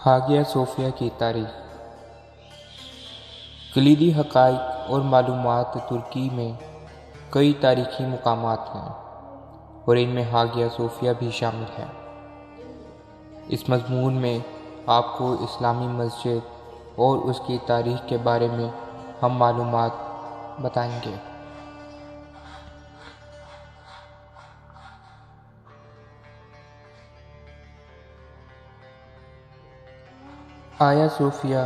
ہاگیا صوفیہ کی تاریخ۔ کلیدی حقائق اور معلومات ترکی میں کئی تاریخی مقامات ہیں اور ان میں ہاگیا صوفیہ بھی شامل ہے۔ اس مضمون میں آپ کو اسلامی مسجد اور اس کی تاریخ کے بارے میں ہم معلومات بتائیں گے۔ آیا صوفیہ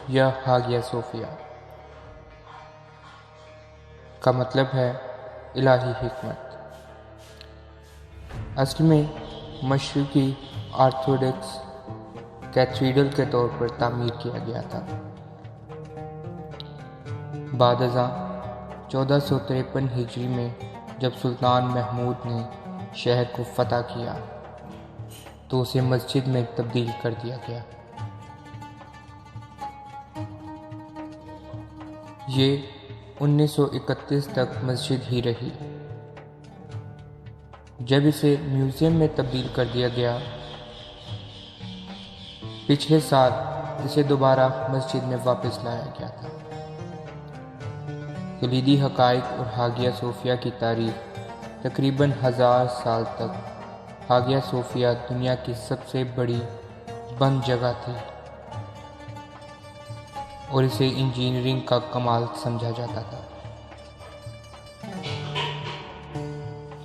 یا ہاگیا صوفیہ کا مطلب ہے الہی حکمت۔ اصل میں مشرقی آرتھوڈکس کیتھیڈرل کے طور پر تعمیر کیا گیا تھا۔ بعد ازاں 1453 ہجری میں جب سلطان محمود نے شہر کو فتح کیا تو اسے مسجد میں تبدیل کر دیا گیا۔ یہ 1931 تک مسجد ہی رہی۔ جب اسے میوزیم میں تبدیل کر دیا گیا، پچھلے سال اسے دوبارہ مسجد میں واپس لایا گیا تھا۔ کلیدی حقائق اور ہاگیا صوفیہ کی تاریخ تقریباً 1000 سال تک ہاگیا صوفیہ دنیا کی سب سے بڑی بند جگہ تھی اور اسے انجینئرنگ کا کمال سمجھا جاتا تھا۔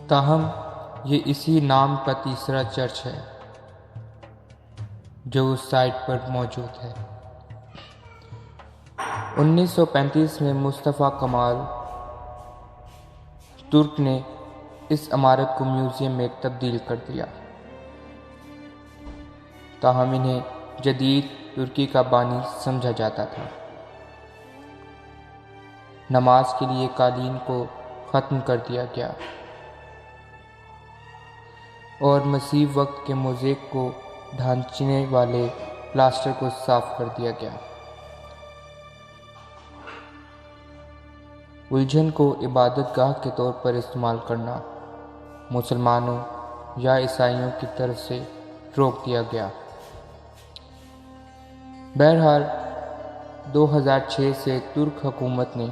تاہم یہ اسی نام کا تیسرا چرچ ہے جو اس سائٹ پر موجود ہے۔ 1935 میں مصطفیٰ کمال ترک نے اس عمارت کو میوزیم میں تبدیل کر دیا، تاہم انہیں جدید ترکی کا بانی سمجھا جاتا تھا۔ نماز کے لیے قالین کو ختم کر دیا گیا اور مسیح وقت کے موزیک کو ڈھانچنے والے پلاسٹر کو صاف کر دیا گیا۔ الجھن کو عبادت گاہ کے طور پر استعمال کرنا مسلمانوں یا عیسائیوں کی طرف سے روک دیا گیا۔ بہرحال 2006 سے ترک حکومت نے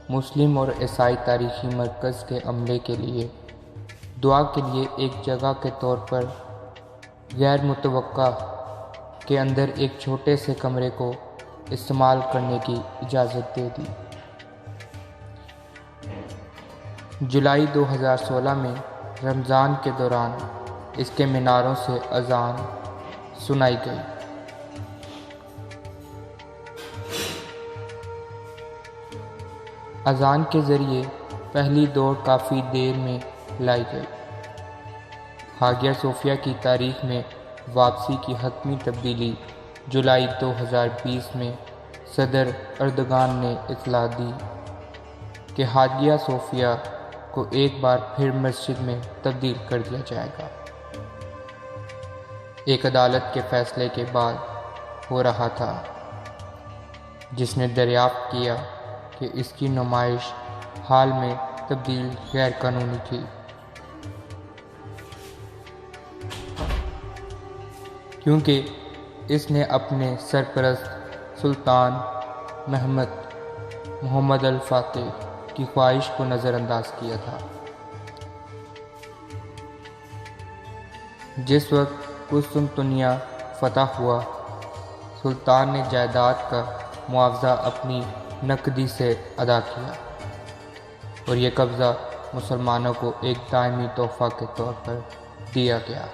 مسلم اور عیسائی تاریخی مرکز کے عملے کے لیے دعا کے لیے ایک جگہ کے طور پر غیر متوقع کے اندر ایک چھوٹے سے کمرے کو استعمال کرنے کی اجازت دے دی۔ جولائی 2016 میں رمضان کے دوران اس کے میناروں سے اذان سنائی گئی۔ اذان کے ذریعے پہلی دوڑ کافی دیر میں لائی گئی۔ ہاگیا صوفیہ کی تاریخ میں واپسی کی حتمی تبدیلی جولائی 2020 میں صدر اردگان نے اطلاع دی کہ ہاگیا صوفیہ کو ایک بار پھر مسجد میں تبدیل کر دیا جائے گا۔ ایک عدالت کے فیصلے کے بعد ہو رہا تھا، جس نے دریافت کیا کہ اس کی نمائش حال میں تبدیل غیر قانونی تھی، کیونکہ اس نے اپنے سرپرست سلطان محمد الفاتح کی خواہش کو نظر انداز کیا تھا۔ جس وقت قسطنطنیہ فتح ہوا، سلطان نے جائیداد کا معاوضہ اپنی نقدی سے ادا کیا اور یہ قبضہ مسلمانوں کو ایک دائمی تحفہ کے طور پر دیا گیا۔